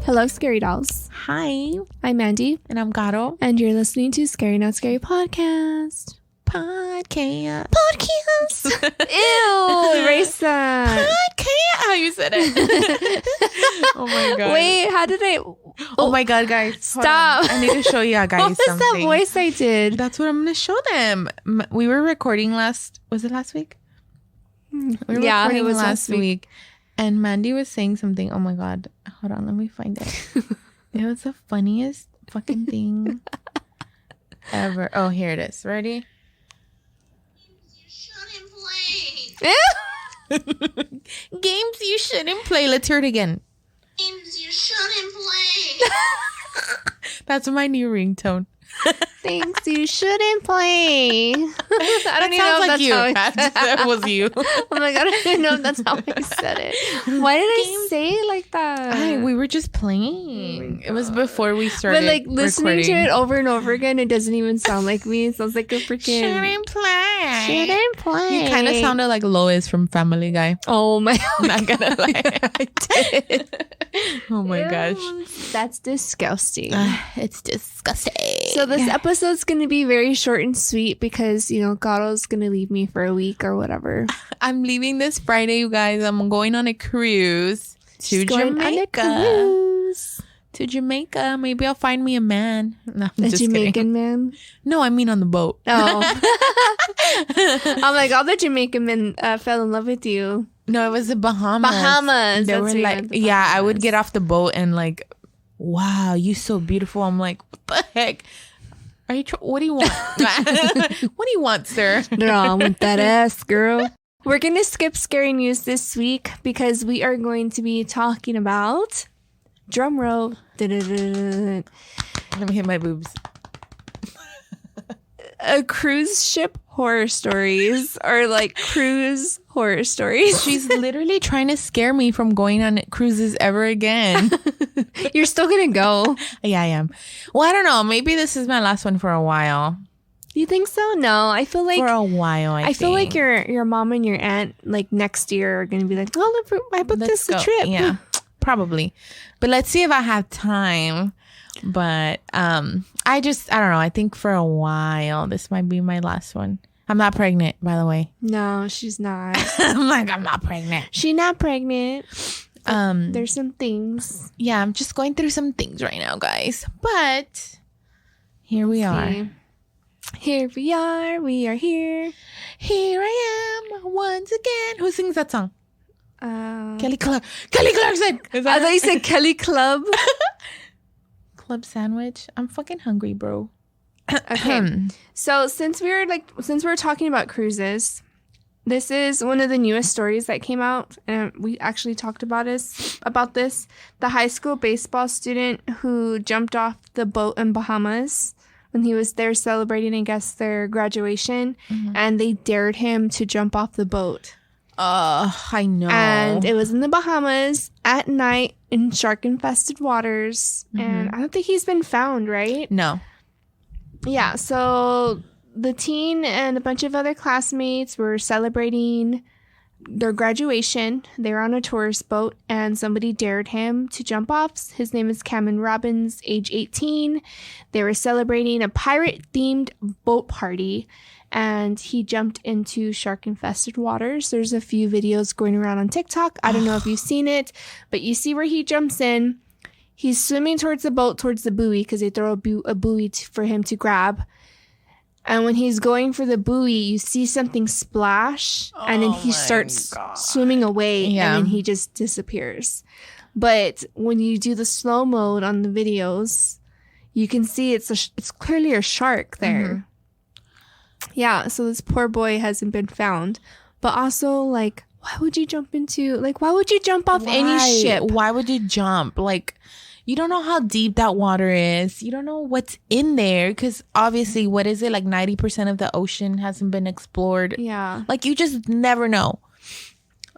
Hello, Scary Dolls. Hi, I'm Mandy. and I'm Gato. And you're listening to Scary Not Scary Podcast. Podcast. Ew, erase that. Podcast. How you said it? Oh my god. Wait, how did I... Oh my god, guys. Hold Stop. on. I need to show you guys What was something. that voice I did? That's what I'm going to show them. We were recording was it last week? We were recording it was last week. And Mandy was saying something. Oh my god. Hold on, let me find it. It was the funniest fucking thing ever. Oh, here it is. Ready? Games you shouldn't play. Let's hear it again. Games you shouldn't play. That's my new ringtone. Things you shouldn't play. I don't It know sounds if like you. that's how That was you. Oh my god, I don't know if that's how I said it. Why did I say it like that? We were just playing. It was before we started. But like listening recording. to it over and over again, it doesn't even sound like me. It sounds like a freaking Shouldn't play. shouldn't play. You kind of sounded like Lois from Family Guy. Oh my Not gonna lie. I did. Oh my gosh. That's disgusting. It's disgusting. So this episode's going to be very short and sweet because, you know, Gato's going to leave me for a week or whatever. I'm leaving this Friday, you guys. I'm going on a cruise to She's going on a Jamaica. cruise. To Jamaica. Maybe I'll find me a man. No, I'm A just Jamaican kidding. man? No, I mean on the boat. Oh. I'm like, all the Jamaican men fell in love with you. No, it was the Bahamas. Bahamas. They That's were what you like, meant, the yeah, I would Bahamas. get off the boat and like, wow, you so beautiful. I'm like, what the heck? Are you? What do you want? What do you want, sir? No, I want that ass, girl. We're going to skip scary news this week because we are going to be talking about, drum roll, Let me hit my boobs. cruise ship horror stories or like cruise horror stories. She's literally trying to scare me from going on cruises ever again. You're still going to go. Yeah, I am. Well, I don't know. Maybe this is my last one for a while. You think so? No, I feel like For a while, I feel like think. your mom and your aunt like next year are going to be like, "Oh, look, I booked Let's this go. trip." Yeah, probably. But let's see if I have time. But I don't know. I think for a while, this might be my last one. I'm not pregnant, by the way. No, she's not. I'm not pregnant. She's not pregnant. There's some things. Yeah, I'm just going through some things right now, guys. But here we are. See. Here we are. We are here. Here I am once again. Who sings that song? Kelly Clarkson. Is I that thought you said Kelly Club. Club Sandwich? I'm fucking hungry, bro. Okay. So since we're talking about cruises, this is one of the newest stories that came out, and we actually talked about this. The high school baseball student who jumped off the boat in Bahamas when he was there celebrating, I guess, their graduation, and they dared him to jump off the boat. I know. And it was in the Bahamas at night in shark-infested waters, and I don't think he's been found, right? No. Yeah, so the teen and a bunch of other classmates were celebrating their graduation. They were on a tourist boat, and somebody dared him to jump off. His name is Cameron Robbins, age 18. They were celebrating a pirate-themed boat party, and he jumped into shark-infested waters. There's a few videos going around on TikTok. I don't know if you've seen it, but you see where he jumps in. He's swimming towards the boat, towards the buoy, because they throw a buoy for him to grab. And when he's going for the buoy, you see something splash, and then he starts swimming away, and then he just disappears. But when you do the slow mode on the videos, you can see it's clearly a shark there. Yeah, so this poor boy hasn't been found. But also, like, why would you jump off any ship? Why would you jump? Like, you don't know how deep that water is. You don't know what's in there. Because obviously, what is it? Like 90% of the ocean hasn't been explored. Yeah. Like, you just never know.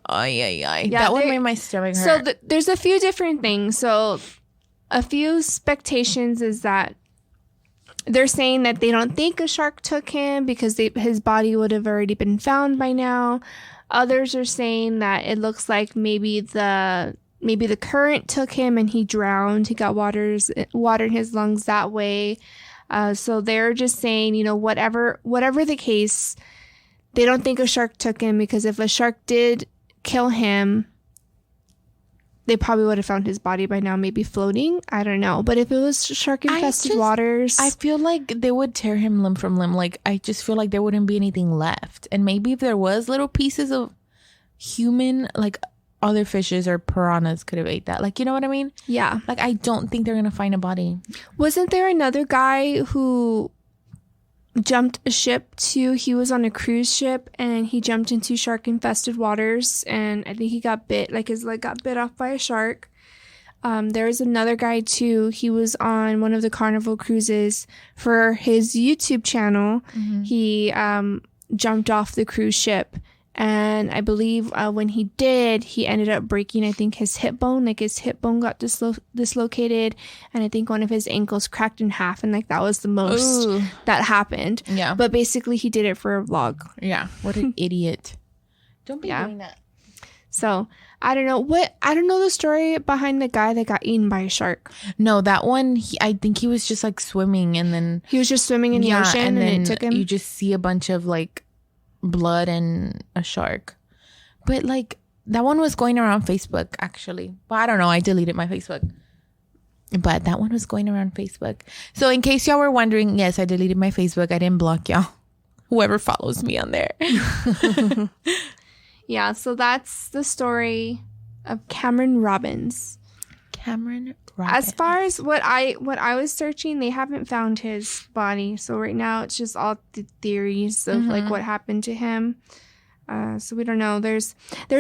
Yeah, that one made my stomach hurt. So there's a few different things. So a few expectations is that they're saying that they don't think a shark took him because his body would have already been found by now. Others are saying that it looks like maybe the maybe the current took him and he drowned. He got water in his lungs that way. So they're just saying, you know, whatever the case, they don't think a shark took him, because if a shark did kill him, they probably would have found his body by now, maybe floating. I don't know. But if it was shark-infested waters... I feel like they would tear him limb from limb. Like, I just feel like there wouldn't be anything left. And maybe if there was little pieces of human, like, other fishes or piranhas could have ate that. Like, you know what I mean? Yeah. Like, I don't think they're going to find a body. Wasn't there another guy who jumped a ship too? He was on a cruise ship and he jumped into shark-infested waters, and I think he got bit. Like, his leg got bit off by a shark. There was another guy too. He was on one of the Carnival cruises for his YouTube channel. Mm-hmm. He jumped off the cruise ship. And I believe when he did, he ended up breaking, I think, his hip bone. Like, his hip bone got dislocated. And I think one of his ankles cracked in half. And, like, that was the most that happened. Yeah. But basically, he did it for a vlog. Yeah. What an idiot. Don't be doing that. So, I don't know. I don't know the story behind the guy that got eaten by a shark. No, that one, I think he was just, like, swimming. And then... He was just swimming in the ocean and then it took him. You just see a bunch of, like... blood and a shark. But like, that one was going around Facebook actually, but I don't know, I deleted my Facebook, but that one was going around Facebook. So in case y'all were wondering, yes, I deleted my Facebook. I didn't block y'all, whoever follows me on there. Yeah, so that's the story of Cameron Robbins. As far as what I was searching, they haven't found his body. So right now it's just all the theories of like what happened to him. So we don't know. There's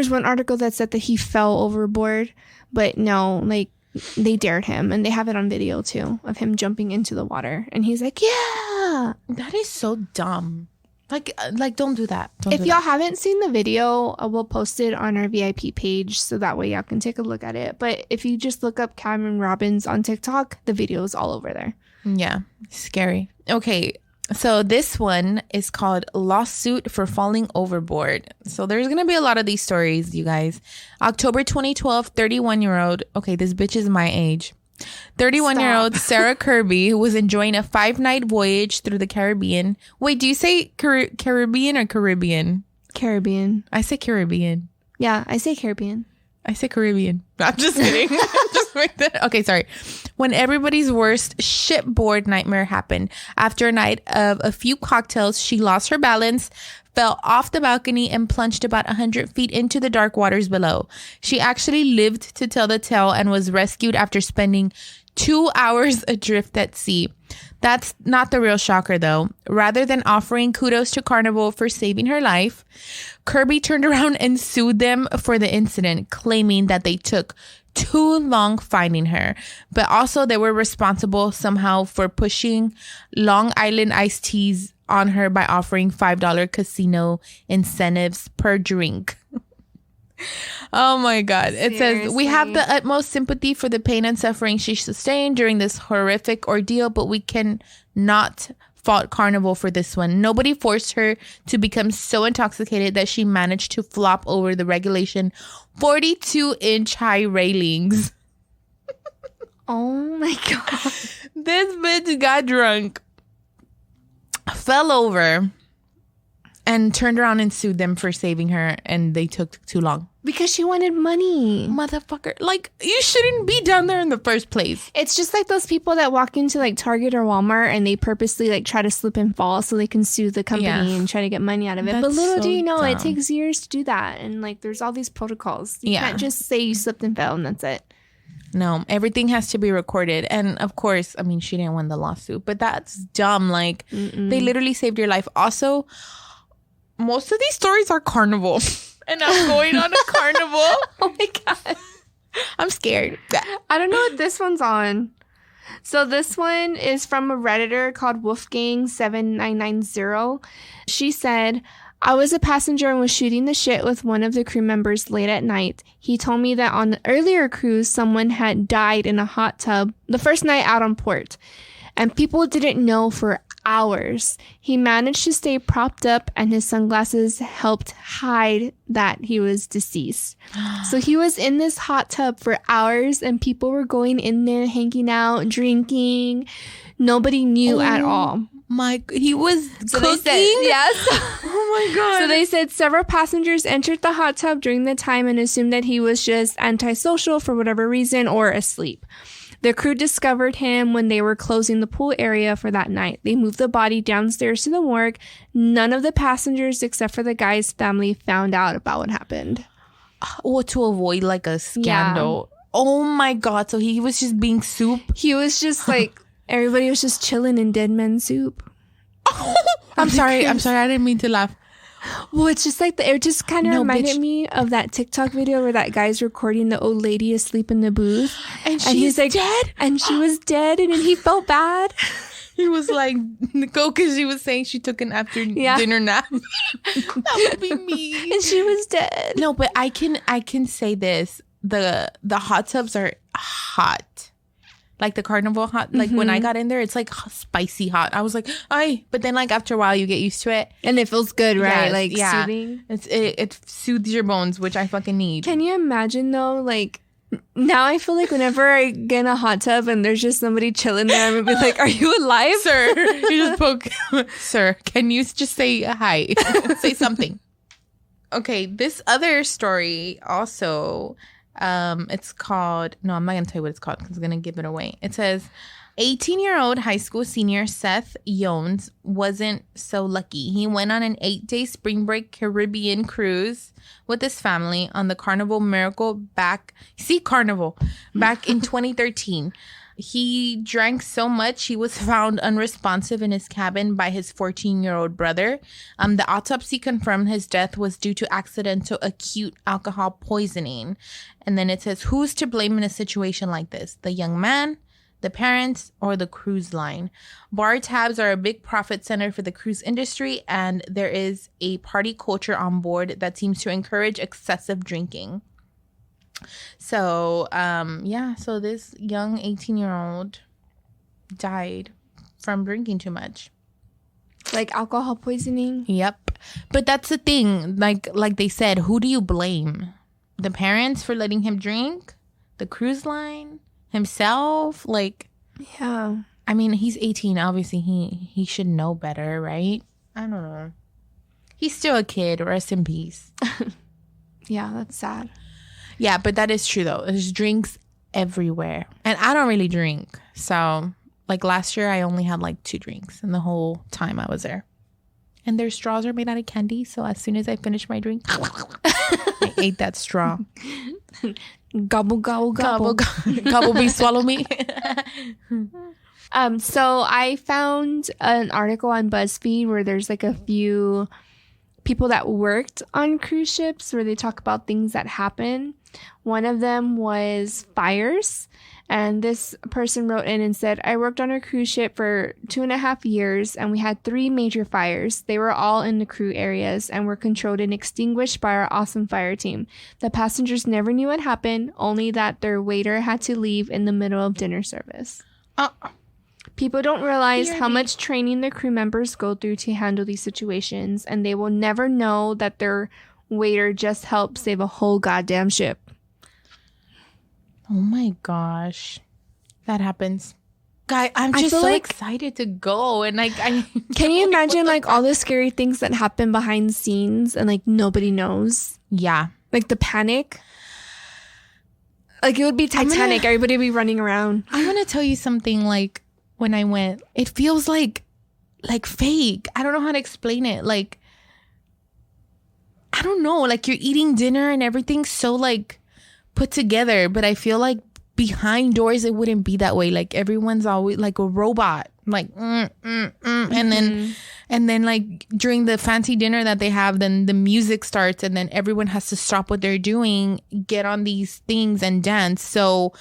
one article that said that he fell overboard, but no, like they dared him, and they have it on video too of him jumping into the water, and he's like, yeah. That is so dumb. Like don't do that. If y'all haven't seen the video, we'll post it on our VIP page, so that way y'all can take a look at it. But if you just look up Cameron Robbins on TikTok, the video is all over there. Yeah, scary. Okay, so this one is called Lawsuit for Falling Overboard. So there's going to be a lot of these stories, you guys. October 2012, 31-year-old. Okay, this bitch is my age. 31-year-old Sarah Kirby, who was enjoying a 5-night voyage through the Caribbean. Wait, do you say Caribbean or Caribbean? Caribbean. I say Caribbean. Yeah, I say Caribbean. I say Caribbean. I'm just kidding. Just make that. Okay, sorry. When everybody's worst shipboard nightmare happened. After a night of a few cocktails, she lost her balance, fell off the balcony, and plunged about 100 feet into the dark waters below. She actually lived to tell the tale and was rescued after spending 2 hours adrift at sea. That's not the real shocker, though. Rather than offering kudos to Carnival for saving her life, Kirby turned around and sued them for the incident, claiming that they took too long finding her, but also they were responsible somehow for pushing Long Island iced teas on her by offering $5 casino incentives per drink. Oh my God. It says, we have the utmost sympathy for the pain and suffering she sustained during this horrific ordeal, but we can not fault Carnival for this one. Nobody forced her to become so intoxicated that she managed to flop over the regulation 42-inch high railings. Oh my God. This bitch got drunk, fell over, and turned around and sued them for saving her, and they took too long. Because she wanted money. Motherfucker. Like, you shouldn't be down there in the first place. It's just like those people that walk into like Target or Walmart and they purposely like try to slip and fall so they can sue the company and try to get money out of it. That's but little do you know, dumb. It takes years to do that. And like there's all these protocols. You can't just say you slipped and fell and that's it. No, everything has to be recorded. And of course, I mean, she didn't win the lawsuit, but that's dumb. Like, they literally saved your life. Also, most of these stories are Carnival. And I'm going on a Carnival. Oh my God. I'm scared. I don't know what this one's on. So this one is from a Redditor called Wolfgang7990. She said, I was a passenger and was shooting the shit with one of the crew members late at night. He told me that on the earlier cruise, someone had died in a hot tub the first night out on port. and people didn't know for hours. He managed to stay propped up, and his sunglasses helped hide that he was deceased. So he was in this hot tub for hours, and people were going in there, hanging out, drinking. Nobody knew at all. He was cooking? Yes. Oh my God. So they said several passengers entered the hot tub during the time and assumed that he was just antisocial for whatever reason or asleep. The crew discovered him when they were closing the pool area for that night. They moved the body downstairs to the morgue. None of the passengers, except for the guy's family, found out about what happened. Or to avoid like a scandal. Yeah. Oh my God. So he was just being soup? He was just like, everybody was just chilling in dead man soup. I'm sorry. I didn't mean to laugh. Well, it's just like, it just kind of reminded me of that TikTok video where that guy's recording the old lady asleep in the booth. And he's like, dead? And she was dead, and then he felt bad. He was like, Nicole, because she was saying she took an after dinner nap. That would be me. And she was dead. No, but I can say this. The hot tubs are hot. Like the carnival hot, like when I got in there, it's like spicy hot. I was like, "Ay!" But then, like after a while, you get used to it, and it feels good, right? Yes, like soothing. It soothes your bones, which I fucking need. Can you imagine though? Like now, I feel like whenever I get in a hot tub and there's just somebody chilling there, I'm gonna be like, "Are you alive, sir?" You just poke, sir. Can you just say hi? Say something. Okay, this other story also. It's called, no, I'm not going to tell you what it's called because I'm going to give it away. It says, 18-year-old high school senior Seth Jones wasn't so lucky. He went on an 8-day spring break Caribbean cruise with his family on the Carnival Miracle back in 2013. He drank so much he was found unresponsive in his cabin by his 14-year-old brother. The autopsy confirmed his death was due to accidental acute alcohol poisoning. And then it says, who's to blame in a situation like this? The young man, the parents, or the cruise line? Bar tabs are a big profit center for the cruise industry, and there is a party culture on board that seems to encourage excessive drinking. So, so this young 18-year-old died from drinking too much. Like alcohol poisoning? Yep. But that's the thing. Like they said, who do you blame? The parents for letting him drink? The cruise line? Himself? Like, yeah. I mean, he's 18. Obviously, he should know better, right? I don't know. He's still a kid. Rest in peace. Yeah, that's sad. Yeah, but that is true, though. There's drinks everywhere. And I don't really drink. So, like last year, I only had like 2 drinks in the whole time I was there. And their straws are made out of candy. So, as soon as I finished my drink, I ate that straw. Gobble, gobble, gobble. Gobble me, swallow me. So, I found an article on BuzzFeed where there's like a few people that worked on cruise ships where they talk about things that happen. One of them was fires, and this person wrote in and said, I worked on a cruise ship for 2.5 years, and we had 3 major fires. They were all in the crew areas and were controlled and extinguished by our awesome fire team. The passengers never knew what happened, only that their waiter had to leave in the middle of dinner service. People don't realize how much training their crew members go through to handle these situations, and they will never know that their waiter just helped save a whole goddamn ship. Oh my gosh. That happens. Guy, I'm just so excited to go. And like, can you imagine like all the scary things that happen behind the scenes and like nobody knows? Yeah. Like the panic. Like it would be Titanic. Everybody would be running around. I'm going to tell you something. Like when I went, it feels like fake. I don't know how to explain it. Like, I don't know. Like you're eating dinner and everything's so like put together, but I feel like behind doors it wouldn't be that way. Like everyone's always like a robot, like and then like during the fancy dinner that they have, then the music starts and then everyone has to stop what they're doing, get on these things and dance. So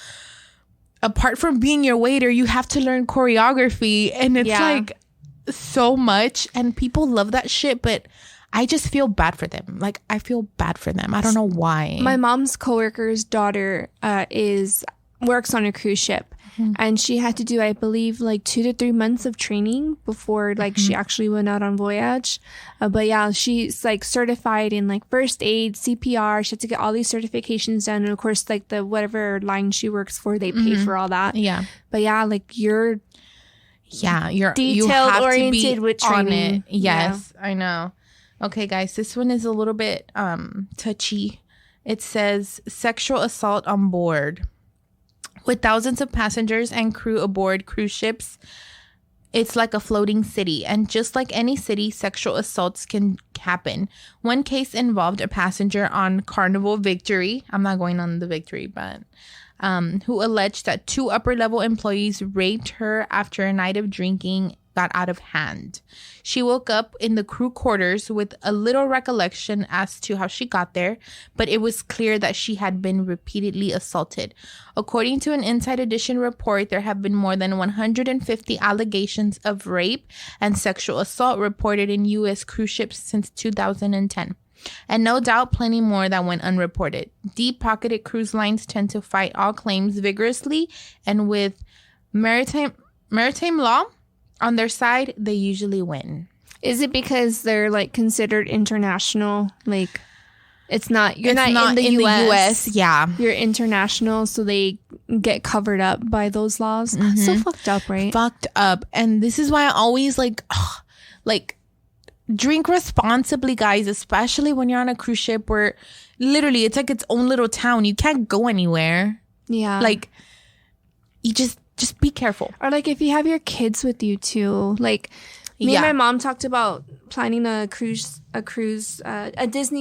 apart from being your waiter, you have to learn choreography, and it's like so much, and people love that shit, but I just feel bad for them. Like, I feel bad for them. I don't know why. My mom's coworker's daughter is works on a cruise ship. And she had to do, I believe, like 2 to 3 months of training before like she actually went out on voyage. But yeah, she's like certified in like first aid, CPR. She had to get all these certifications done. And of course, like the whatever line she works for, they pay for all that. Yeah. But yeah, like you're detailed oriented with training. Yes, I know. Okay, guys, this one is a little bit touchy. It says sexual assault on board. With thousands of passengers and crew aboard cruise ships, it's like a floating city. And just like any city, sexual assaults can happen. One case involved a passenger on Carnival Victory. I'm not going on the Victory, but who alleged that 2 upper-level employees raped her after a night of drinking got out of hand. She woke up in the crew quarters with a little recollection as to how she got there, but it was clear that she had been repeatedly assaulted. According to an Inside Edition report, there have been more than 150 allegations of rape and sexual assault reported in U.S. cruise ships since 2010. And no doubt plenty more that went unreported. Deep-pocketed cruise lines tend to fight all claims vigorously, and with maritime law on their side, they usually win. Is it because they're like considered international? Like it's not in the US. Yeah. You're international, so they get covered up by those laws. So fucked up, right? Fucked up. And this is why I always like drink responsibly, guys, especially when you're on a cruise ship where literally it's like its own little town. You can't go anywhere. Yeah. Like you just be careful. Or like if you have your kids with you too. Like me and my mom talked about planning a Disney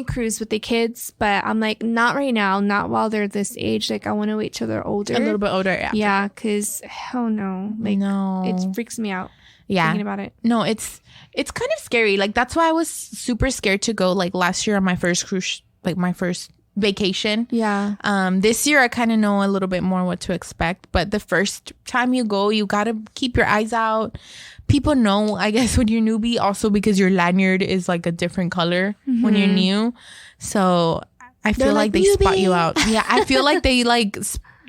cruise with the kids, but I'm like, not right now, not while they're this age. Like I want to wait till they're older. A little bit older, yeah. Yeah, because hell no. Like no. It freaks me out. Yeah. Thinking about it. No, it's kind of scary. Like that's why I was super scared to go like last year on my first cruise, like my first vacation. Yeah. This year I kind of know a little bit more what to expect, but the first time you go, you got to keep your eyes out. People know, I guess, when you're newbie, also because your lanyard is like a different color when you're new. So I feel like they spot you out. Yeah, I feel like they like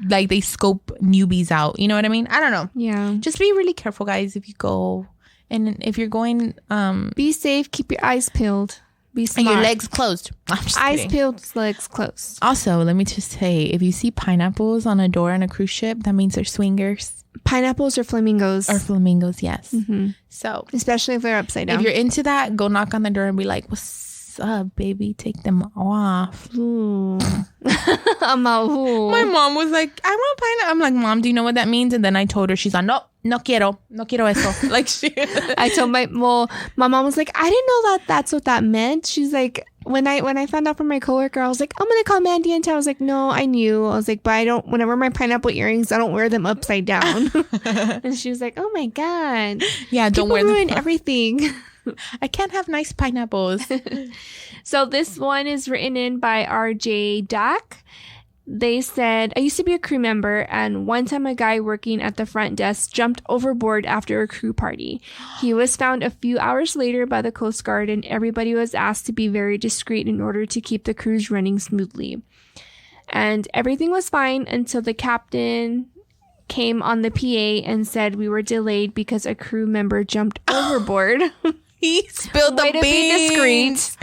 they scope newbies out. You know what I mean? I don't know. Yeah. Just be really careful, guys, if you go. And if you're going, be safe, keep your eyes peeled. Be smart. And your legs closed. I'm just eyes kidding. peeled, legs closed. Also, let me just say, if you see pineapples on a door on a cruise ship, that means they're swingers. Pineapples or flamingos. Or flamingos, yes. So, especially if they're upside down. If you're into that, go knock on the door and be like, what's up, baby? Take them off. Ooh. My mom was like, I want pineapple. I'm like, Mom, do you know what that means? And then I told her, she's like, no quiero eso. Like I told my mom was like, I didn't know that's what that meant. She's like, when I found out from my coworker, I was like, I'm gonna call Mandy and tell. I was like, no, I knew. I was like, but when I wear my pineapple earrings, I don't wear them upside down. And she was like, oh my God, yeah, don't wear ruin everything. I can't have nice pineapples. So this one is written in by RJ Dak. They said, I used to be a crew member, and one time a guy working at the front desk jumped overboard after a crew party. He was found a few hours later by the Coast Guard, and everybody was asked to be very discreet in order to keep the cruise running smoothly. And everything was fine until the captain came on the PA and said we were delayed because a crew member jumped overboard. He spilled the beans.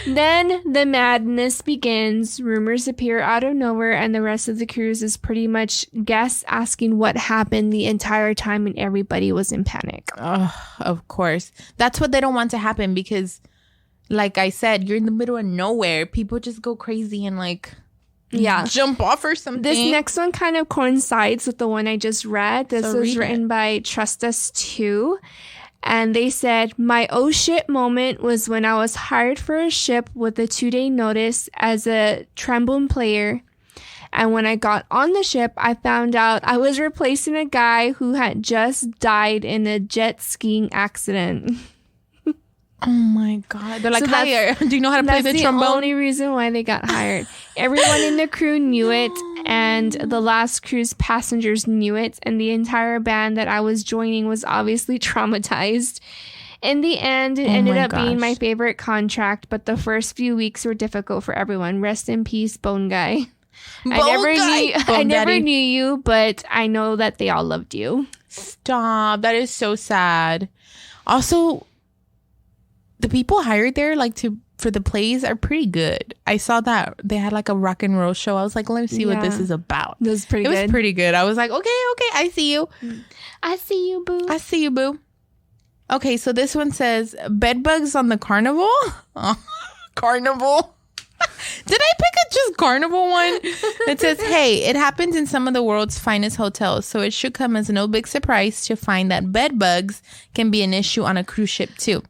Then the madness begins. Rumors appear out of nowhere, and the rest of the cruise is pretty much guests asking what happened the entire time, and everybody was in panic. Oh, of course. That's what they don't want to happen because, like I said, you're in the middle of nowhere. People just go crazy and jump off or something. This next one kind of coincides with the one I just read. This was written by Trust Us 2. And they said, my oh shit moment was when I was hired for a ship with a 2-day notice as a trombone player. And when I got on the ship, I found out I was replacing a guy who had just died in a jet skiing accident. Oh my God. They're like, hire. Do you know how to play the trombone? That's the only reason why they got hired. Everyone in the crew knew it, and the last cruise passengers knew it, and the entire band that I was joining was obviously traumatized. In the end, it ended up being my favorite contract, but the first few weeks were difficult for everyone. Rest in peace, Bone Guy. I never knew you, but I know that they all loved you. Stop. That is so sad. Also, the people hired there for the plays are pretty good. I saw that they had like a rock and roll show. I was like, let me see what this is about. It was pretty good. I was like, okay, I see you. I see you, boo. I see you, boo. Okay, so this one says, bed bugs on the carnival? Carnival. Did I pick a just carnival one? It says, hey, it happens in some of the world's finest hotels, so it should come as no big surprise to find that bed bugs can be an issue on a cruise ship too.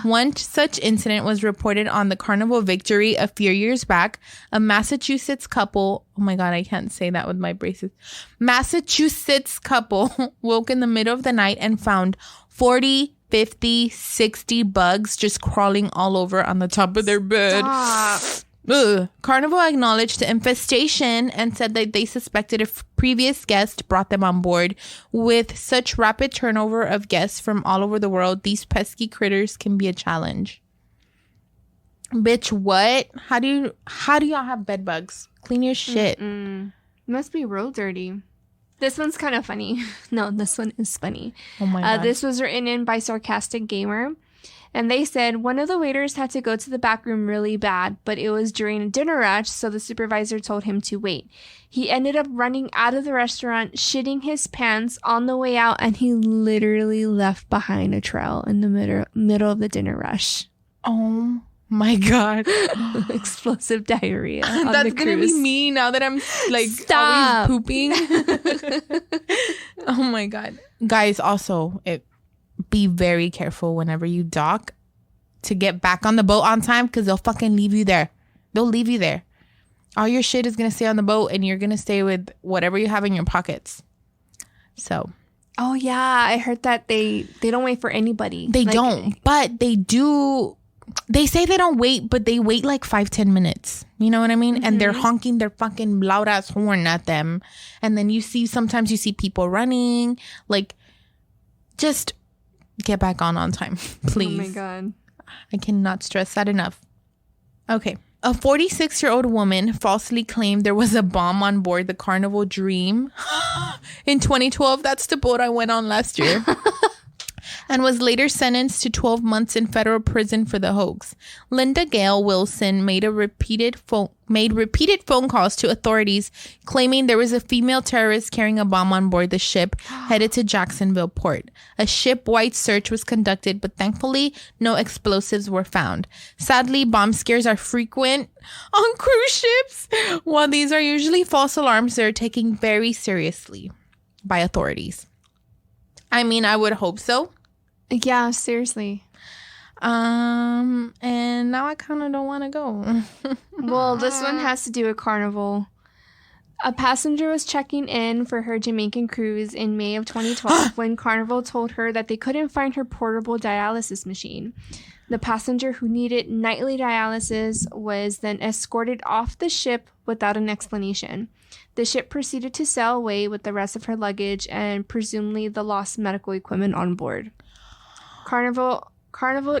One such incident was reported on the Carnival Victory a few years back. A Massachusetts couple, oh my God, I can't say that with my braces. Massachusetts couple woke in the middle of the night and found 40, 50, 60 bugs just crawling all over on the top of their bed. Stop. Ugh. Carnival acknowledged the infestation and said that they suspected a previous guest brought them on board. With such rapid turnover of guests from all over the world, these pesky critters can be a challenge. Bitch, what? How do y'all have bed bugs? Clean your shit. Must be real dirty. This one's kind of funny. No, this one is funny. Oh my God. This was written in by Sarcastic Gamer. And they said one of the waiters had to go to the back room really bad, but it was during a dinner rush, so the supervisor told him to wait. He ended up running out of the restaurant, shitting his pants on the way out, and he literally left behind a trail in the middle of the dinner rush. Oh my God. Explosive diarrhea on That's the gonna cruise. be me now that I'm like Stop. always pooping. Oh my God. Guys, also, be very careful whenever you dock to get back on the boat on time, because they'll fucking leave you there. They'll leave you there. All your shit is going to stay on the boat and you're going to stay with whatever you have in your pockets. So. Oh, yeah. I heard that they don't wait for anybody. They don't. But they do. They say they don't wait, but they wait like 5-10 minutes. You know what I mean? Mm-hmm. And they're honking their fucking loud ass horn at them. And then sometimes you see people running. Like, just get back on time, please. Oh my God. I cannot stress that enough. Okay. A 46-year-old woman falsely claimed there was a bomb on board the Carnival Dream in 2012. That's the boat I went on last year. And was later sentenced to 12 months in federal prison for the hoax. Linda Gale Wilson made repeated phone calls to authorities claiming there was a female terrorist carrying a bomb on board the ship headed to Jacksonville port. A ship-wide search was conducted, but thankfully no explosives were found. Sadly, bomb scares are frequent on cruise ships. While these are usually false alarms, they're taken very seriously by authorities. I mean, I would hope so. Yeah, seriously. And now I kind of don't want to go. Well, this one has to do with Carnival. A passenger was checking in for her Jamaican cruise in May of 2012 when Carnival told her that they couldn't find her portable dialysis machine. The passenger, who needed nightly dialysis, was then escorted off the ship without an explanation. The ship proceeded to sail away with the rest of her luggage and presumably the lost medical equipment on board. Carnival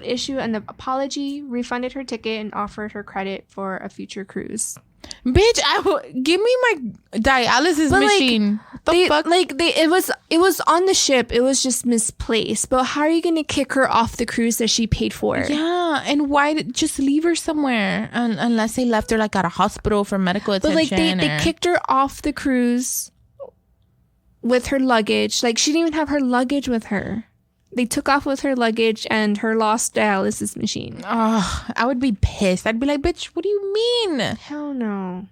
issued an apology, refunded her ticket, and offered her credit for a future cruise. Bitch, give me my dialysis machine. It was on the ship. It was just misplaced. But how are you gonna kick her off the cruise that she paid for? Yeah, and why just leave her somewhere unless they left her like at a hospital for medical attention? But they kicked her off the cruise with her luggage. Like, she didn't even have her luggage with her. They took off with her luggage and her lost dialysis machine. Oh, I would be pissed. I'd be like, bitch, what do you mean? Hell no.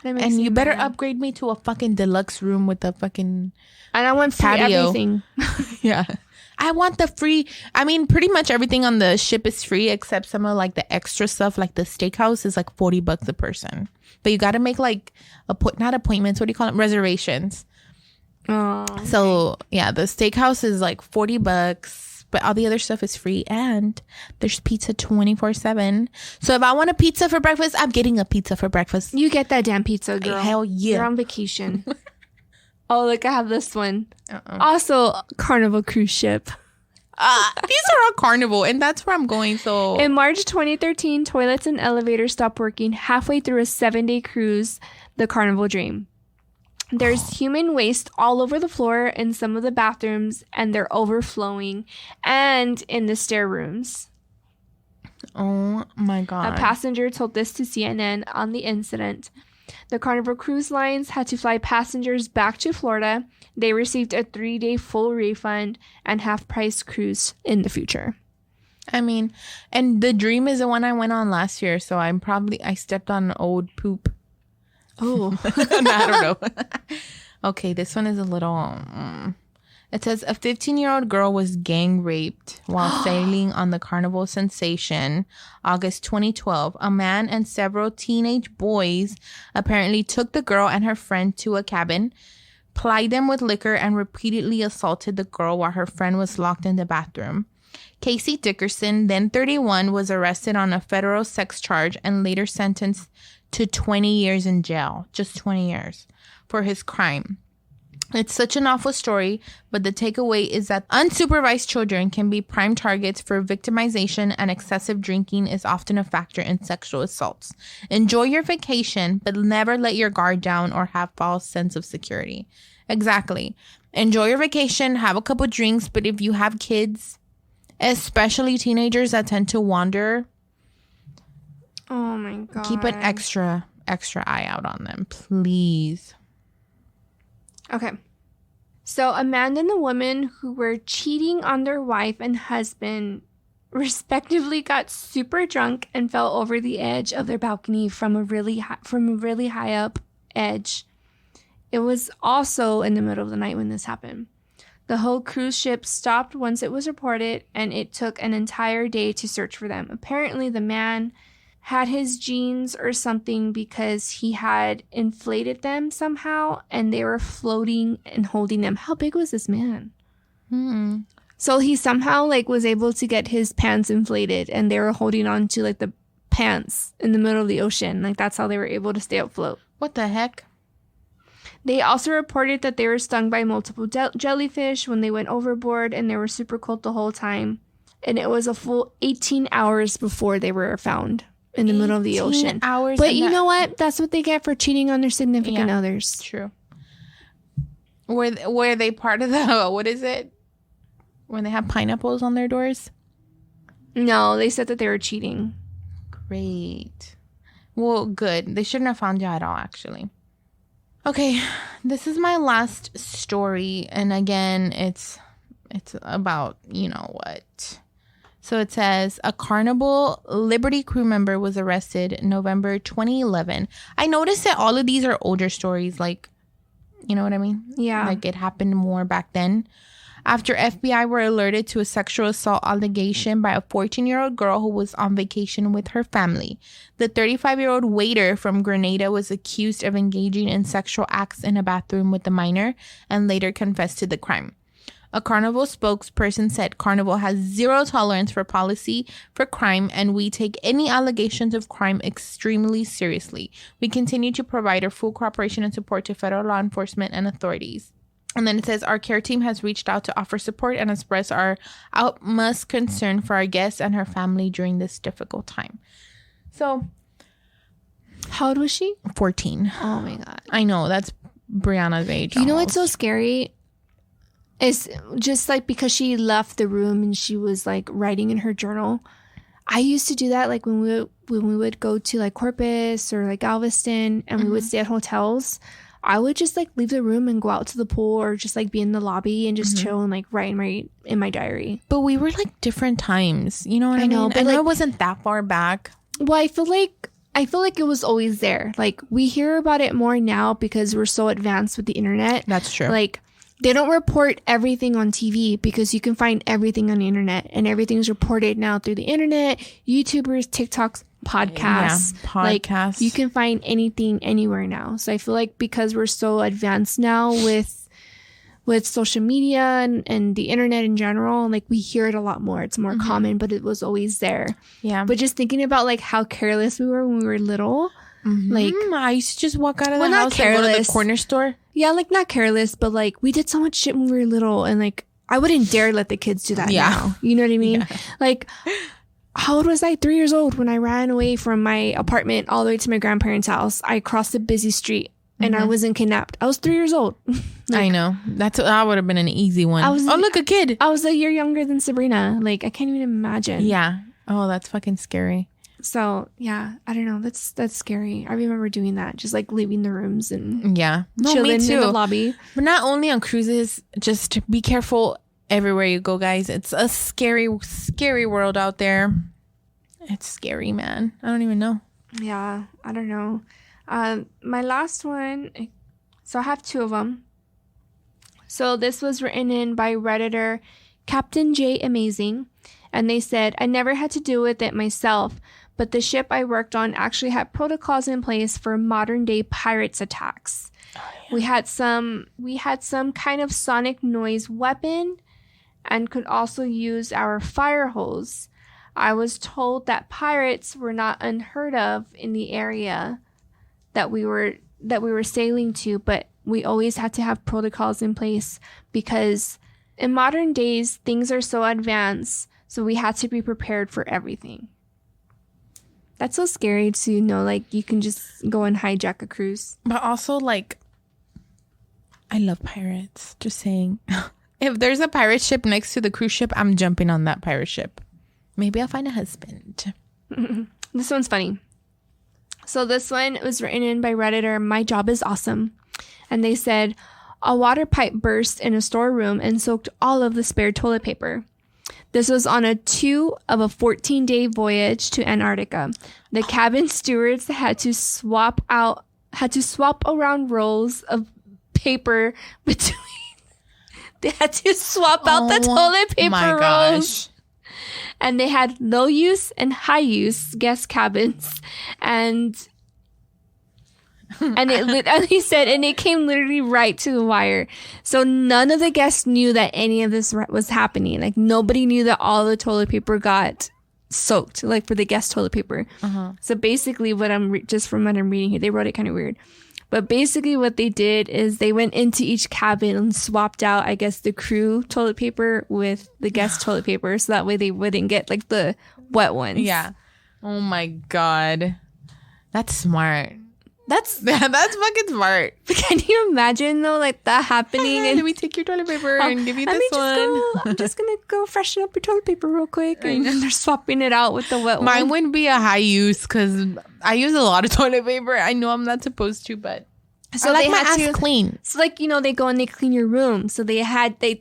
And you better upgrade me to a fucking deluxe room with a fucking And I want free patio. everything. Yeah. I want the free. I mean, pretty much everything on the ship is free except some of like the extra stuff. Like the steakhouse is like $40 a person. But you got to make like, not appointments. What do you call it? Reservations. Oh, so yeah, the steakhouse is like $40, but all the other stuff is free, and there's pizza 24/7. So if I want a pizza for breakfast, I'm getting a pizza for breakfast. you get that damn pizza, girl. Hell yeah. You're on vacation. Oh, look, I have this one. Also, Carnival cruise ship. These are all Carnival, and that's where I'm going. So In March 2013, toilets and elevators stopped working halfway through a 7-day cruise, the Carnival Dream. There's human waste all over the floor in some of the bathrooms, and they're overflowing, and in the stair rooms. oh my God. A passenger told this to CNN on the incident. The Carnival Cruise Lines had to fly passengers back to Florida. They received a 3-day full refund and half-price cruise in the future. I mean, and the Dream is the one I went on last year, so I stepped on old poop. Oh. I don't know. Okay, this one is a little... It says a 15-year-old girl was gang raped while sailing on the Carnival Sensation, August 2012. A man and several teenage boys apparently took the girl and her friend to a cabin, plied them with liquor, and repeatedly assaulted the girl while her friend was locked in the bathroom. Casey Dickerson, then 31, was arrested on a federal sex charge and later sentenced to 20 years in jail, just 20 years, for his crime. It's such an awful story, but the takeaway is that unsupervised children can be prime targets for victimization, and excessive drinking is often a factor in sexual assaults. Enjoy your vacation, but never let your guard down or have false sense of security. Exactly. Enjoy your vacation, have a couple drinks, but if you have kids, especially teenagers that tend to wander, Oh my God. keep an extra eye out on them, please. Okay. So a man and a woman who were cheating on their wife and husband respectively got super drunk and fell over the edge of their balcony from a really high up edge. It was also in the middle of the night when this happened. The whole cruise ship stopped once it was reported, and it took an entire day to search for them. Apparently, the man had his jeans or something because he had inflated them somehow, and they were floating and holding them. How big was this man? So he somehow was able to get his pants inflated, and they were holding on to the pants in the middle of the ocean. That's how they were able to stay afloat. What the heck? They also reported that they were stung by multiple jellyfish when they went overboard, and they were super cold the whole time. And it was a full 18 hours before they were found in the middle of the ocean. Hours, but you know what? That's what they get for cheating on their significant others. True. Were they part of the, what is it? When they have pineapples on their doors? No, they said that they were cheating. Great. Well, good. They shouldn't have found you at all, actually. Okay, this is my last story. And again, it's about, you know what. So it says, a Carnival Liberty crew member was arrested in November 2011. I noticed that all of these are older stories, you know what I mean? Yeah. It happened more back then. After FBI were alerted to a sexual assault allegation by a 14-year-old girl who was on vacation with her family. The 35-year-old waiter from Grenada was accused of engaging in sexual acts in a bathroom with the minor and later confessed to the crime. A Carnival spokesperson said Carnival has zero tolerance for policy for crime, and we take any allegations of crime extremely seriously. We continue to provide our full cooperation and support to federal law enforcement and authorities. And then it says, our care team has reached out to offer support and express our utmost concern for our guests and her family during this difficult time. So, how old was she? 14. Oh my God. I know, that's Brianna's age. You know what's so scary? It's just because she left the room and she was writing in her journal. I used to do that when we would go to Corpus or Galveston, and we would stay at hotels. I would just leave the room and go out to the pool, or just be in the lobby and just chill and write in my diary. But we were different times, you know what I mean? know, but I know it wasn't that far back. Well, I feel like it was always there. We hear about it more now because we're so advanced with the internet. That's true. They don't report everything on TV because you can find everything on the internet, and everything's reported now through the internet, YouTubers, TikToks, podcasts. Yeah, podcasts. You can find anything anywhere now. So I feel because we're so advanced now with social media and the internet in general, we hear it a lot more. It's more common, but it was always there. Yeah. But just thinking about how careless we were when we were little. I used to just walk out of the not house and go to the corner store. Yeah, not careless, but we did so much shit when we were little, and I wouldn't dare let the kids do that Yeah. now. You know what I mean? Yeah. Like, how old was I? 3 years old when I ran away from my apartment all the way to my grandparents' house. I crossed a busy street and I wasn't kidnapped. I was 3 years old. I know. That would have been an easy one. Look, a kid. I was a year younger than Sabrina. Like, I can't even imagine. Yeah. Oh, that's fucking scary. So, yeah, I don't know. That's scary. I remember doing that. Just like leaving the rooms and Yeah. No, chilling me too. in the lobby. But not only on cruises, just be careful everywhere you go, guys. It's a scary, scary world out there. It's scary, man. I don't even know. Yeah, I don't know. My last one, so I have 2 of them. So this was written in by Redditor Captain J Amazing, and they said, I never had to deal with it myself, but the ship I worked on actually had protocols in place for modern day pirates attacks. Oh, yeah. We had some kind of sonic noise weapon and could also use our fire hose. I was told that pirates were not unheard of in the area that we were sailing to, but we always had to have protocols in place because in modern days things are so advanced, so we had to be prepared for everything. That's so scary to know, like, you can just go and hijack a cruise. But also, like, I love pirates. Just saying. If there's a pirate ship next to the cruise ship, I'm jumping on that pirate ship. Maybe I'll find a husband. This one's funny. So this one was written in by Redditor My Job is Awesome. And they said, a water pipe burst in a storeroom and soaked all of the spare toilet paper. This was on a 2 of a 14-day voyage to Antarctica. The cabin stewards had to swap around rolls of paper between. They had to swap out the toilet paper rolls. And they had low use and high use guest cabins, and he said, and it came literally right to the wire. So none of the guests knew that any of this was happening. Like, nobody knew that all the toilet paper got soaked, like, for the guest toilet paper. So basically, what just from what I'm reading here, they wrote it kind of weird. But basically what they did is they went into each cabin and swapped out, I guess, the crew toilet paper with the guest toilet paper. So that way they wouldn't get, like, the wet ones. Yeah. Oh, my God. That's smart. That's fucking smart. Can you imagine, though, like, that happening? Let me take your toilet paper and give you this one. I'm just going to go freshen up your toilet paper real quick. And they're swapping it out with the wet one. Mine wouldn't be a high use because I use a lot of toilet paper. I know I'm not supposed to, but so I like they my had ass to clean. So, like, you know, they go and they clean your room. So they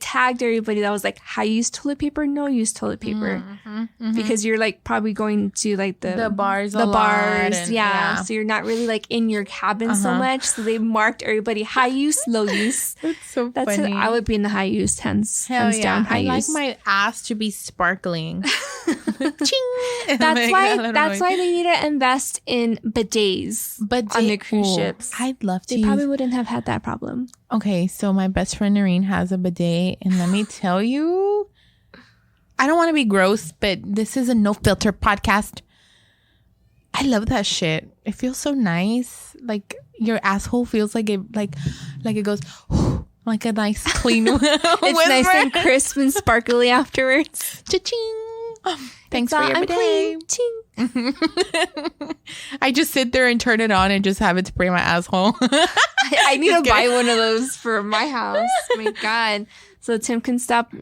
tagged everybody that was like high use toilet paper, no use toilet paper, because you're like probably going to like the bars, and, yeah. So you're not really like in your cabin so much. So they marked everybody high use, low use. That's so That's funny. I would be in the high use, hands Hell down high I use. like my ass to be sparkling. Ching! That's why they need to invest in bidets on the cruise ships. I'd love to. They probably wouldn't have had that problem. Okay, so my best friend Noreen has a bidet, and let me tell you, I don't want to be gross, but this is a no filter podcast. I love that shit. It feels so nice. Like your asshole feels like it goes like a nice clean. It's nice and crisp and sparkly afterwards. Cha-ching! Thanks for your bidet. Ching. I just sit there and turn it on and just have it spray my asshole. I need to buy one of those for my house. My God. So Tim can stop,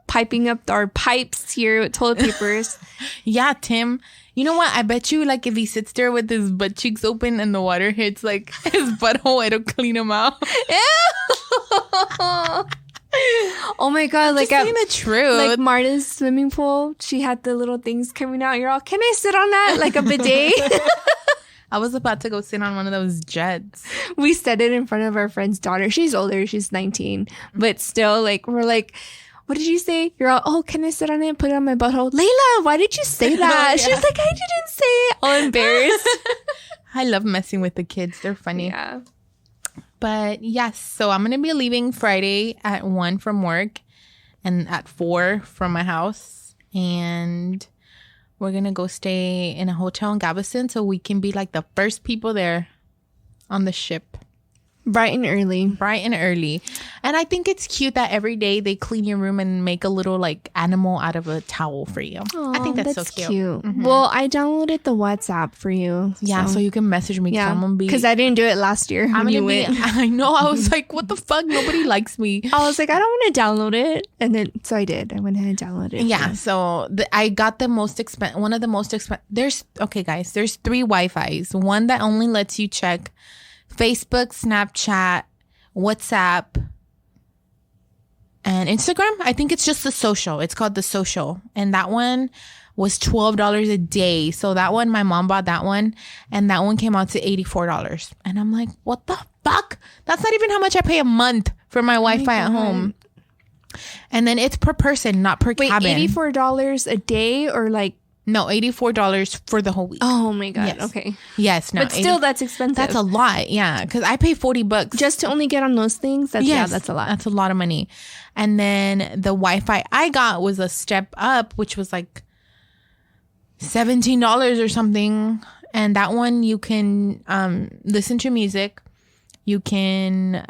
piping up our pipes here with toilet papers. Yeah, Tim. You know what? I bet you, like, if he sits there with his butt cheeks open and the water hits, like, his butthole, it'll clean him out. Oh my God. Like, saying the truth. Like Marta's swimming pool, she had the little things coming out. You're all, can I sit on that? Like a bidet? I was about to go sit on one of those jets. We said it in front of our friend's daughter. She's older. She's 19. But still, like, we're like, what did you say? You're all, oh, can I sit on it and put it on my butthole? Layla, why did you say that? She's like, I didn't say it. All embarrassed. I love messing with the kids. They're funny. Yeah. But yes, so I'm going to be leaving Friday at 1 from work and at 4 from my house. And we're going to go stay in a hotel in Galveston so we can be like the first people there on the ship. Bright and early. Bright and early. And I think it's cute that every day they clean your room and make a little like animal out of a towel for you. I think that's so cute. Mm-hmm. Well, I downloaded the WhatsApp for you. Yeah, so you can message me. Yeah, because I didn't do it last year. I know. I was like, what the fuck? Nobody likes me. I was like, I don't want to download it. And then, so I did. I went ahead and downloaded it. Yeah, so I got the most expensive, one of the most expensive. Okay, guys, there's 3 Wi-Fis. One that only lets you check Facebook, Snapchat, WhatsApp, and Instagram. I think it's just the social. It's called the social. And that one was $12 a day. So that one, my mom bought that one. And that one came out to $84. And I'm like, what the fuck? That's not even how much I pay a month for my Wi-Fi at home. And then it's per person, not per cabin. $84 a day or like? No, $84 for the whole week. Oh my God. Yes. Okay. Yes. No, but still, that's expensive. That's a lot. Yeah. Because I pay $40 just to only get on those things. That's a lot. That's a lot of money. And then the Wi-Fi I got was a step up, which was like $17 or something. And that one you can listen to music. You can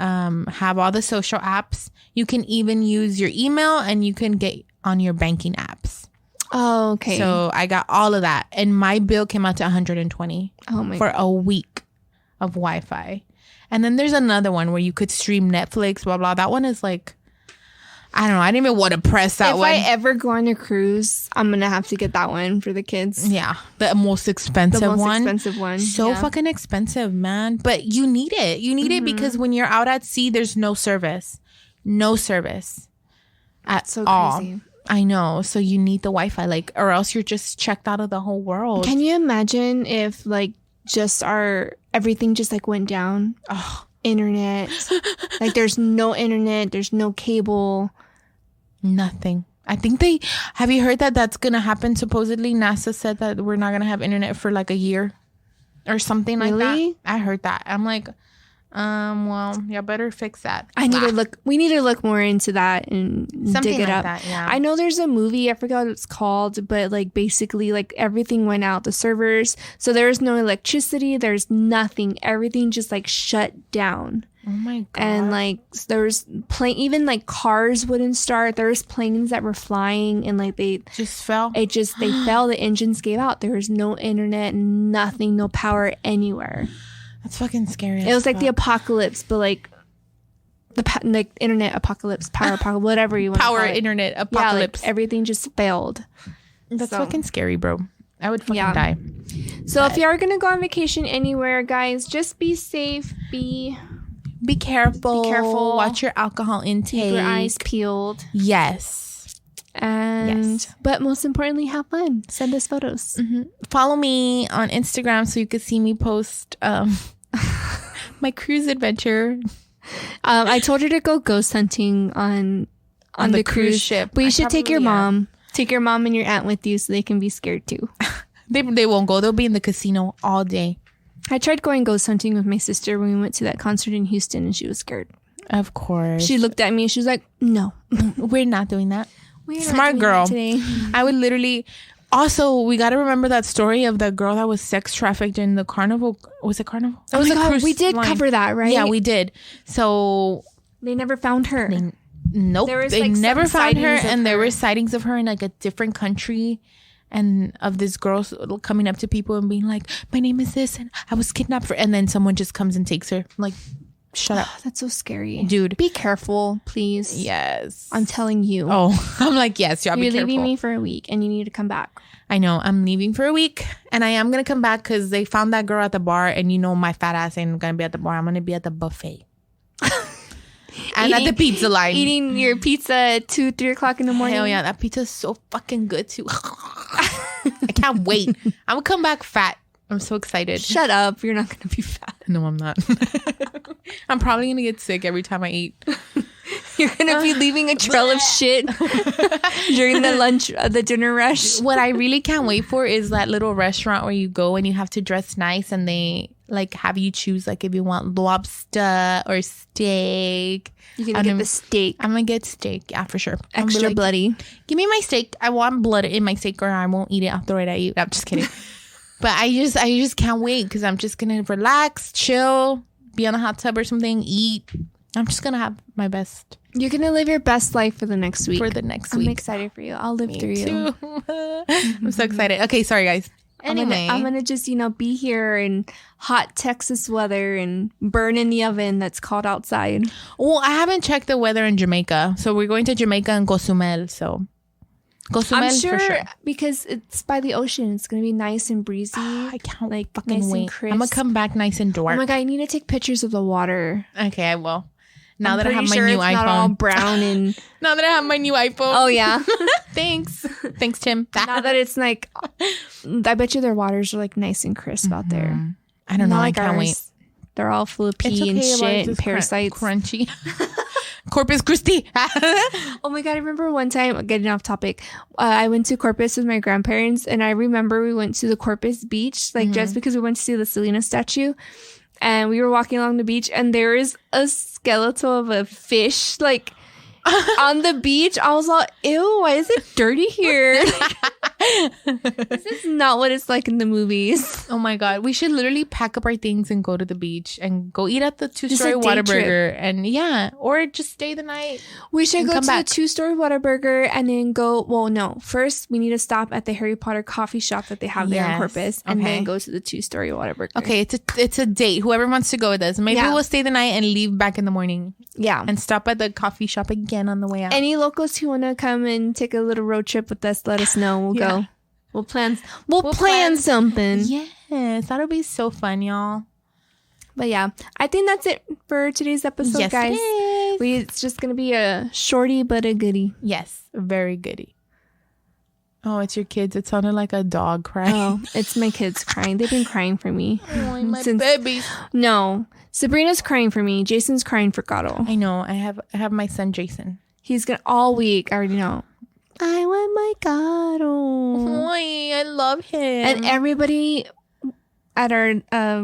have all the social apps. You can even use your email and you can get on your banking apps. Oh, okay. So I got all of that. And my bill came out to $120 for a week of Wi-Fi. And then there's another one where you could stream Netflix, blah, blah. That one is like, I don't know. I didn't even want to press that one. If I ever go on a cruise, I'm going to have to get that one for the kids. Yeah. The most expensive one. Expensive one. So fucking expensive, man. But you need it. You need it because when you're out at sea, there's no service. No service at all. Crazy. I know. So you need the Wi-Fi, like, or else you're just checked out of the whole world. Can you imagine if like just everything just like went down? Oh, internet. Like there's no internet. There's no cable. Nothing. I think have you heard that that's going to happen? Supposedly NASA said that we're not going to have internet for like a year or something like that. I heard that. I'm like, well, you better fix that. We need to look more into that and something dig it like up. That, yeah. I know there's a movie, I forgot what it's called, but like basically like everything went out, the servers. So there's no electricity, there's nothing. Everything just like shut down. Oh my God. And like there's even like cars wouldn't start. There was planes that were flying and like they just fell. They fell. The engines gave out. There was no internet, nothing, no power anywhere. That's fucking scary. It was like the apocalypse, but like the internet apocalypse, power apocalypse, whatever you want to call it. Power internet apocalypse. Yeah, like everything just failed. That's fucking scary, bro. I would fucking die. So if you are going to go on vacation anywhere, guys, just be safe. Be careful. Be careful. Watch your alcohol intake. Keep your eyes peeled. Yes. But most importantly, have fun. Send us photos. Mm-hmm. Follow me on Instagram so you could see me post my cruise adventure. I told her to go ghost hunting on the cruise ship. But you should take your mom. Take your mom and your aunt with you so they can be scared too. They won't go. They'll be in the casino all day. I tried going ghost hunting with my sister when we went to that concert in Houston and she was scared. Of course. She looked at me and she was like, no. We're not doing that. Smart girl. Today. I would literally... Also, we got to remember that story of the girl that was sex trafficked in the carnival. Was it carnival? It was a cruise we did line. Cover that, right? Yeah, we did. So... They never found her. Nope. They never found her. And there were sightings of her in like a different country. And of this girl coming up to people and being like, my name is this. And I was kidnapped. And then someone just comes and takes her. I'm like, shut up. That's so scary. Dude. Be careful, please. Yes. I'm telling you. Oh, I'm like, yes. You're leaving me for a week and you need to come back. I know. I'm leaving for a week. And I am going to come back because they found that girl at the bar. And you know my fat ass ain't going to be at the bar. I'm going to be at the buffet. And at the pizza line. Eating your pizza at 2-3 o'clock in the morning. Hell yeah. That pizza is so fucking good too. I can't wait. I'm going to come back fat. I'm so excited. Shut up. You're not going to be fat. No, I'm not. I'm probably going to get sick every time I eat. You're going to be leaving a trail of shit during the dinner rush. What I really can't wait for is that little restaurant where you go and you have to dress nice and they like have you choose like if you want lobster or steak. You're going to get the steak. I'm going to get steak. Yeah, for sure. Extra bloody. Give me my steak. I want blood in my steak or I won't eat it. I'll throw it at you. I'm just kidding. But I just can't wait because I'm just going to relax, chill, be on a hot tub or something, eat. I'm just gonna have my best You're gonna live your best life for the next week. week. I'm excited for you. I'll live through you. Too. I'm so excited. Okay, sorry guys. Anyway, I'm gonna just be here in hot Texas weather and burn in the oven that's cold outside. well, I haven't checked the weather in Jamaica, so we're going to Jamaica and Cozumel. So Cozumel I'm for sure. because it's by the ocean. It's gonna be nice and breezy. I can't fucking nice wait. and crisp. I'm gonna come back nice and dark. Oh my god, I need to take pictures of the water. Okay, I will. Now I'm that I have pretty my sure new it's not all iPhone. brown and Now that I have my new iPhone. oh yeah. Thanks, Tim. Now that it's like, I bet you their waters are like nice and crisp out there. I don't know. Not I like can't ours. wait. They're all full of pee and shit and parasites. Crunchy. Corpus Christi. Oh my god, I remember one time, getting off topic, I went to Corpus with my grandparents, and I remember we went to the Corpus beach, like just because we went to see the Selena statue, and we were walking along the beach, and there is a skeleton of a fish, like, on the beach. I was like, ew, why is it dirty here? This is not what it's like in the movies. Oh my god, we should literally pack up our things and go to the beach and go eat at the two-story a day Whataburger, and or just stay the night. We should And go come to back. the 2-story Whataburger and then go. Well, no. First, we need to stop at the Harry Potter coffee shop that they have there in Yes. Corpus, and Okay. then go to the 2-story Whataburger. Okay, it's a date. Whoever wants to go with us. Maybe Yeah. we'll stay the night and leave back in the morning Yeah. and stop at the coffee shop again on the way out. Any locals who want to come and take a little road trip with us, let us know. We'll Yeah. go. We'll plan something. Yes, that'll be so fun, y'all. But yeah, I think that's it for today's episode, Yes, guys. it is. It's just gonna be a shorty but a goodie. Yes, very goody. Oh, it's your kids. It sounded like a dog crying. Oh, it's my kids crying. They've been crying for me. Oh, my Since- babies. No, Sabrina's crying for me. Jason's crying for Gato. I know. I have my son Jason. He's gonna all week. I already know. I want my Gato. Oy, I love him. And everybody at our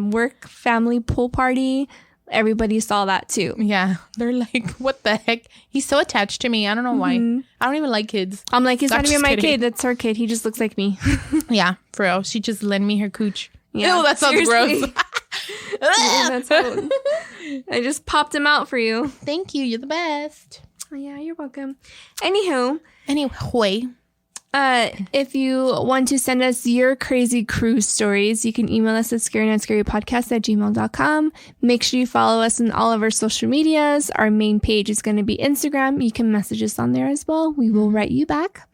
work family pool party, everybody saw that too. yeah, they're like, what the heck? He's so attached to me. I don't know why. I don't even like kids. I'm like, he's I'm not even just my kidding. kid. That's her kid. He just looks like me. Yeah, for real. She just lent me her cooch. Yeah, Ew, that sounds seriously. gross. Yeah, that's how I just popped him out for you. Thank you. You're the best. Oh, yeah, you're welcome. Anywho, Anyway, if you want to send us your crazy cruise stories, you can email us at scarynightscarypodcast@gmail.com. Make sure you follow us on all of our social medias. Our main page is going to be Instagram. You can message us on there as well. We will write you back.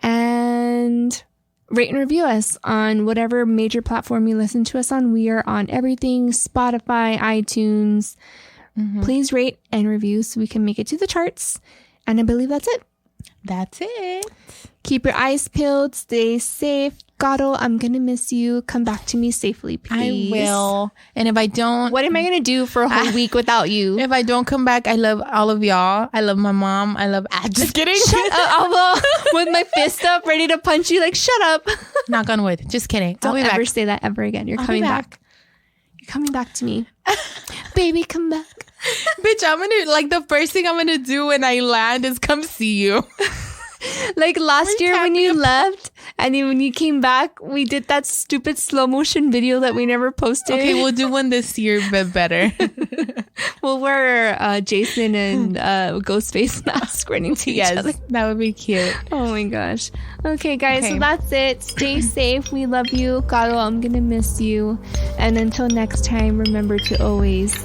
And rate and review us on whatever major platform you listen to us on. We are on everything: Spotify, iTunes. Please rate and review so we can make it to the charts. And I believe that's it. that's it. Keep your eyes peeled. Stay safe. Gato, I'm going to miss you. Come back to me safely, please. I will. And if I don't, What am I going to do for a whole week without you? if I don't come back, I love all of y'all. I love my mom. I love. Just kidding. I'll with my fist up, ready to punch you. Like, shut up. Knock on wood. Just kidding. Don't I'll be ever back. say that ever again. You're I'll be coming back. back. You're coming back to me. Baby, come back. Bitch, I'm gonna the first thing I'm gonna do when I land is come see you. Like last year when talking you about? left and then when you came back, we did that stupid slow motion video that we never posted. Okay, we'll do one this year, but better. We'll wear Jason and Ghostface mask running to each other. Yes, that would be cute. Oh my gosh. Okay, guys, Okay. so that's it. Stay safe. We love you. Gato, I'm going to miss you. And until next time, remember to always